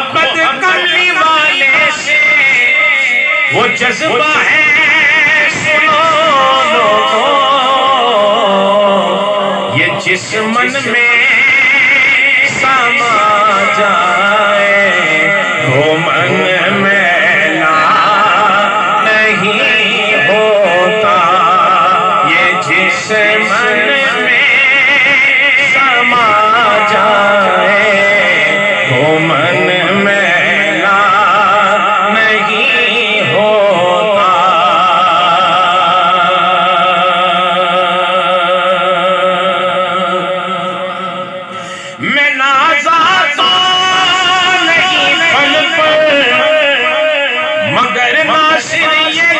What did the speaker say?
محبت کرنے والے سے وہ جذبہ ہے سنو لوگوں، یہ جس من میں سما جائے وہ من میلا نہیں ہوتا، یہ جس من میں سما جائے وہ من میلا نہیں ہوتا۔ میں نازا تو نہیں پھل پر مگر ناصر یہ